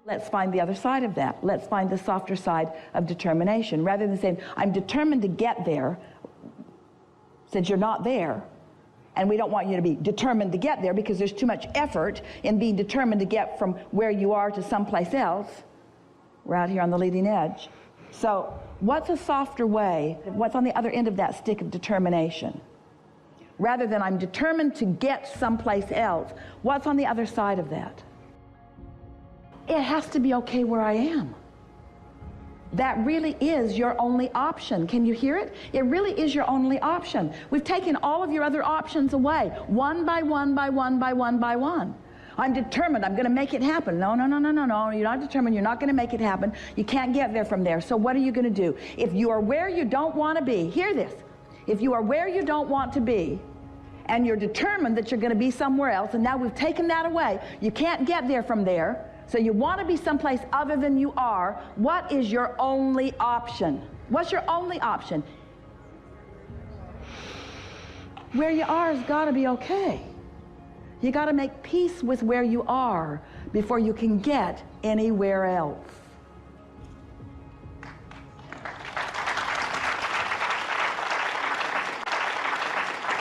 Let's find the other side of that. Let's find the softer side of determination. Rather than saying, I'm determined to get there, since you're not there, and we don't want you to be determined to get there because there's too much effort in being determined to get from where you are to someplace else. We're out here on the leading edge. So what's a softer way? What's on the other end of that stick of determination? Rather than I'm determined to get someplace else, what's on the other side of that? It has to be okay where I am. That really is your only option. Can you hear it? It really is your only option. We've taken all of your other options away, one by one by one by one by one. I'm determined, I'm going to make it happen. No, no, no, no, no, no. You're not determined, you're not going to make it happen. You can't get there from there. So what are you going to do? If you are where you don't want to be, hear this. If you are where you don't want to be, and you're determined that you're going to be somewhere else, and now we've taken that away, you can't get there from there, so you want to be someplace other than you are, what is your only option? What's your only option? Where you are has got to be okay. You got to make peace with where you are before you can get anywhere else.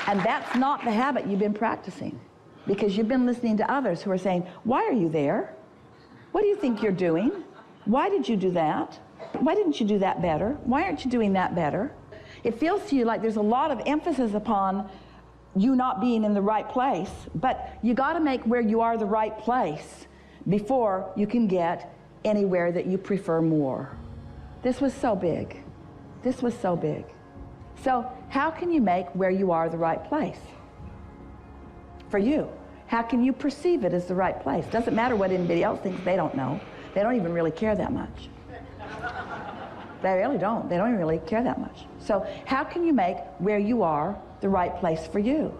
And that's not the habit you've been practicing, because you've been listening to others who are saying, why are you there? What do you think you're doing? Why did you do that? Why didn't you do that better? Why aren't you doing that better? It feels to you like there's a lot of emphasis upon you not being in the right place, but you got to make where you are the right place before you can get anywhere that you prefer more. This was so big. This was so big. So how can you make where you are the right place for you? How can you perceive it as the right place? Doesn't matter what anybody else thinks. They don't know. They don't even really care that much. They really don't. They don't even really care that much. So how can you make where you are the right place for you?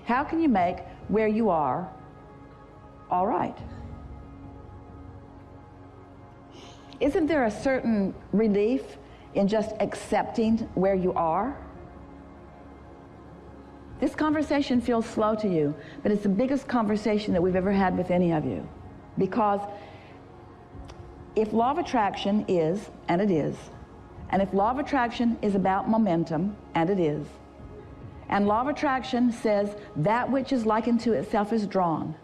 How can you make where you are all right? Isn't there a certain relief in just accepting where you are? This conversation feels slow to you, but it's the biggest conversation that we've ever had with any of you. Because if law of attraction is, and it is, and if law of attraction is about momentum, and it is, and law of attraction says that which is like unto itself is drawn,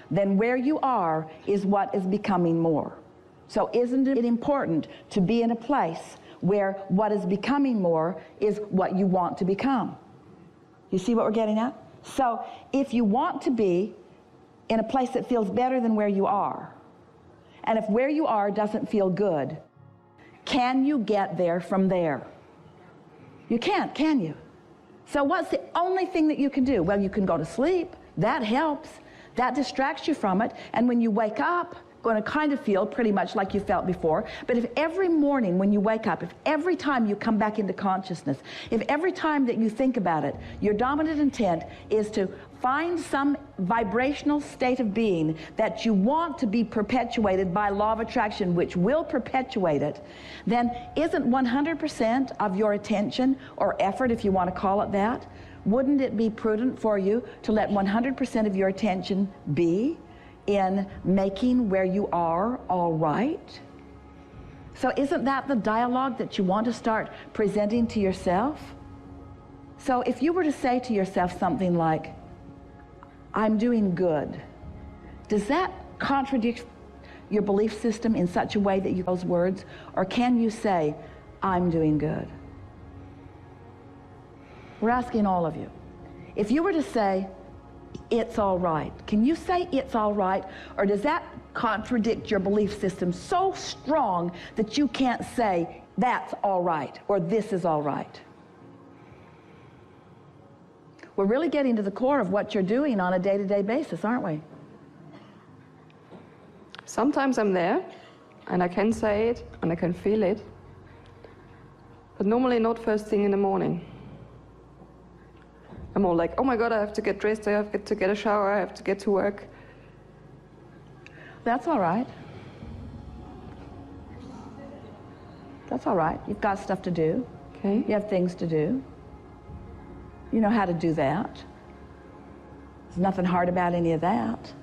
then where you are is what is becoming more. So isn't it important to be in a place where what is becoming more is what you want to become? You see what we're getting at? So if you want to be in a place that feels better than where you are, and if where you are doesn't feel good, can you get there from there? You can't, can you? So what's the only thing that you can do? Well, you can go to sleep. That helps. That distracts you from it. And when you wake up, going to kind of feel pretty much like you felt before. But if every morning when you wake up, if every time you come back into consciousness, if every time that you think about it, your dominant intent is to find some vibrational state of being that you want to be perpetuated by law of attraction, which will perpetuate it, then isn't 100% of your attention or effort, if you want to call it that, wouldn't it be prudent for you to let 100% of your attention be in making where you are all right? So isn't that the dialogue that you want to start presenting to yourself? So if you were to say to yourself something like, I'm doing good, does that contradict your belief system in such a way that you use those words? Or can you say, I'm doing good? We're asking all of you. If you were to say, it's all right, can you say it's all right? Or does that contradict your belief system so strong that you can't say that's all right or this is all right? We're really getting to the core of what you're doing on a day-to-day basis, aren't we? Sometimes I'm there and I can say it and I can feel it, but normally not first thing in the morning. I'm all like, oh my God, I have to get dressed, I have to get a shower, I have to get to work. That's all right. That's all right. You've got stuff to do. Okay. You have things to do. You know how to do that. There's nothing hard about any of that.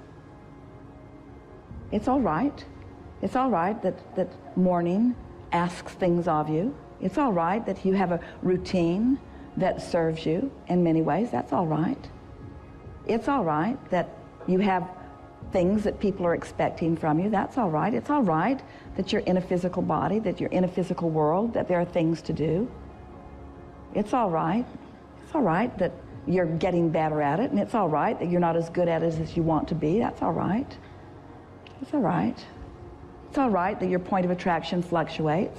It's all right. It's all right that morning asks things of you. It's all right that you have a routine that serves you in many ways. That's all right. It's all right that you have things that people are expecting from you. That's all right. It's all right that you're in a physical body, that you're in a physical world, that there are things to do. It's all right. It's all right that you're getting better at it, and it's all right that you're not as good at it as you want to be. That's all right. It's all right. It's all right that your point of attraction fluctuates,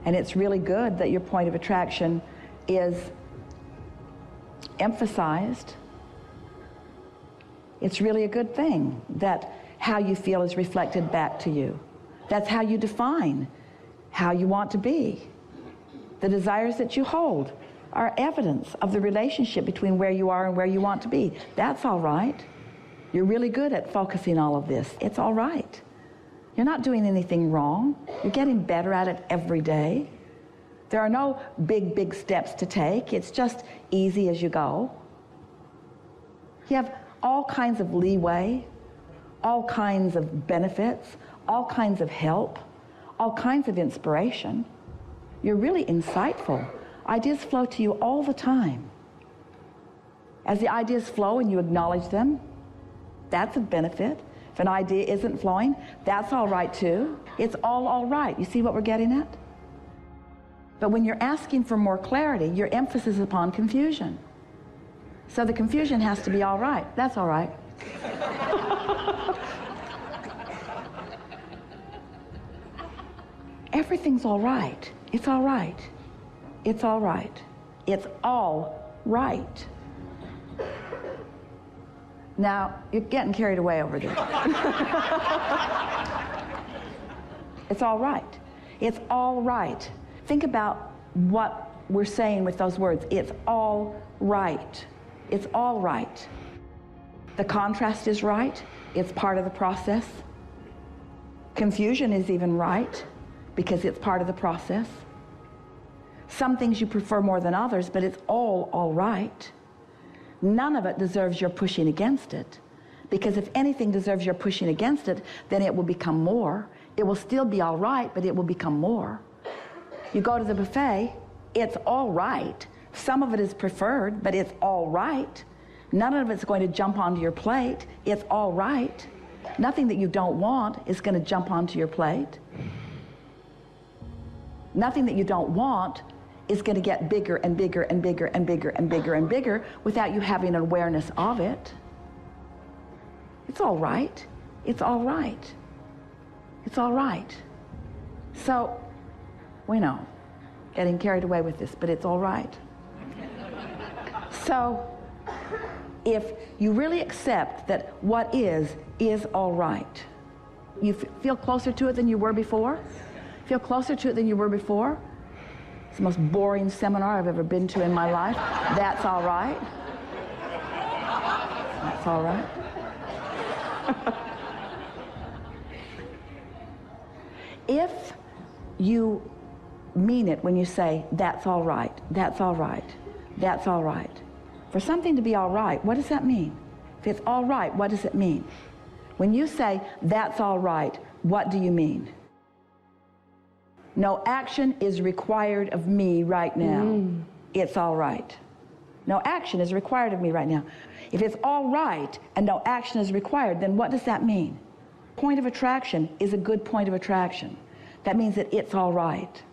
and it's really good that your point of attraction is emphasized. It's really a good thing that how you feel is reflected back to you. That's how you define how you want to be. The desires that you hold are evidence of the relationship between where you are and where you want to be. That's all right. You're really good at focusing all of this. It's all right. You're not doing anything wrong. You're getting better at it every day. There are no big steps to take. It's just easy as you go. You have all kinds of leeway, all kinds of benefits, all kinds of help, all kinds of inspiration. You're really insightful. Ideas flow to you all the time. As the ideas flow and you acknowledge them, that's a benefit. If an idea isn't flowing, that's all right too. It's all right. You see what we're getting at? But when you're asking for more clarity, your emphasis is upon confusion. So the confusion has to be all right. That's all right. Everything's all right. It's all right. It's all right. It's all right. Now, you're getting carried away over there. It's all right. It's all right. Think about what we're saying with those words. It's all right. It's all right. The contrast is right. It's part of the process. Confusion is even right because it's part of the process. Some things you prefer more than others, but it's all right. None of it deserves your pushing against it, because if anything deserves your pushing against it, then it will become more. It will still be all right, but it will become more. You go to the buffet, it's all right. Some of it is preferred, but it's all right. None of it's going to jump onto your plate. It's all right. Nothing that you don't want is going to jump onto your plate. Nothing that you don't want is going to get bigger and bigger and bigger and bigger and bigger and bigger without you having an awareness of it. It's all right. It's all right. It's all right. So, we know, getting carried away with this, but it's all right. So, if you really accept that what is all right, you feel closer to it than you were before? Feel closer to it than you were before? It's the most boring seminar I've ever been to in my life. That's all right. That's all right. If you mean it when you say, that's all right, that's all right, that's all right. For something to be all right, what does that mean? If it's all right, what does it mean? When you say, that's all right, what do you mean? No action is required of me right now. It's all right. No action is required of me right now. If it's all right and no action is required, then what does that mean? Point of attraction is a good point of attraction. That means that it's all right.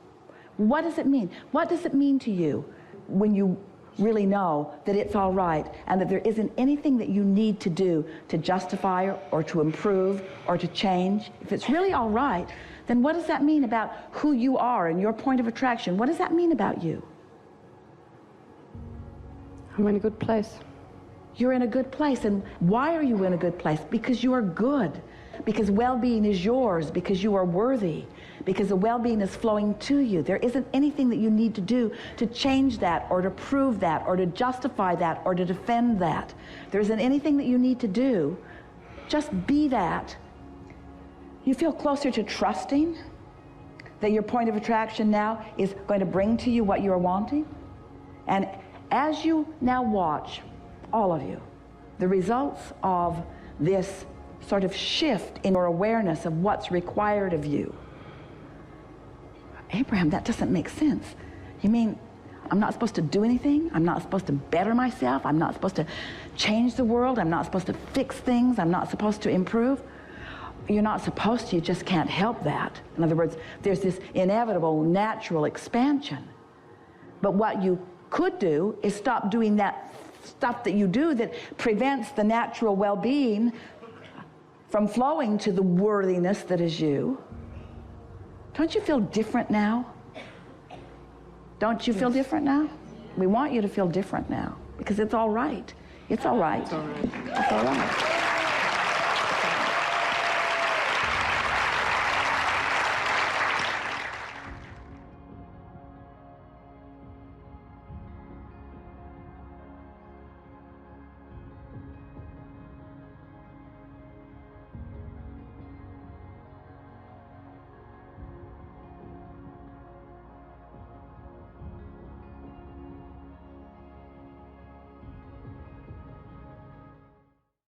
What does it mean? What does it mean to you when you really know that it's all right and that there isn't anything that you need to do to justify or to improve or to change? If it's really all right, then what does that mean about who you are and your point of attraction? What does that mean about you? I'm in a good place. You're in a good place. And why are you in a good place? Because you are good. Because well-being is yours. Because you are worthy. Because the well-being is flowing to you. There isn't anything that you need to do to change that or to prove that or to justify that or to defend that. There isn't anything that you need to do. Just be that. You feel closer to trusting that your point of attraction now is going to bring to you what you are wanting. And as you now watch, all of you, the results of this sort of shift in your awareness of what's required of you. Abraham, that doesn't make sense. You mean I'm not supposed to do anything? I'm not supposed to better myself? I'm not supposed to change the world? I'm not supposed to fix things? I'm not supposed to improve? You're not supposed to, you just can't help that. In other words, there's this inevitable natural expansion. But what you could do is stop doing that stuff that you do that prevents the natural well-being from flowing to the worthiness that is you. Don't you feel different now? Don't you feel different now? We want you to feel different now because it's all right. It's all right. It's all right. It's all right.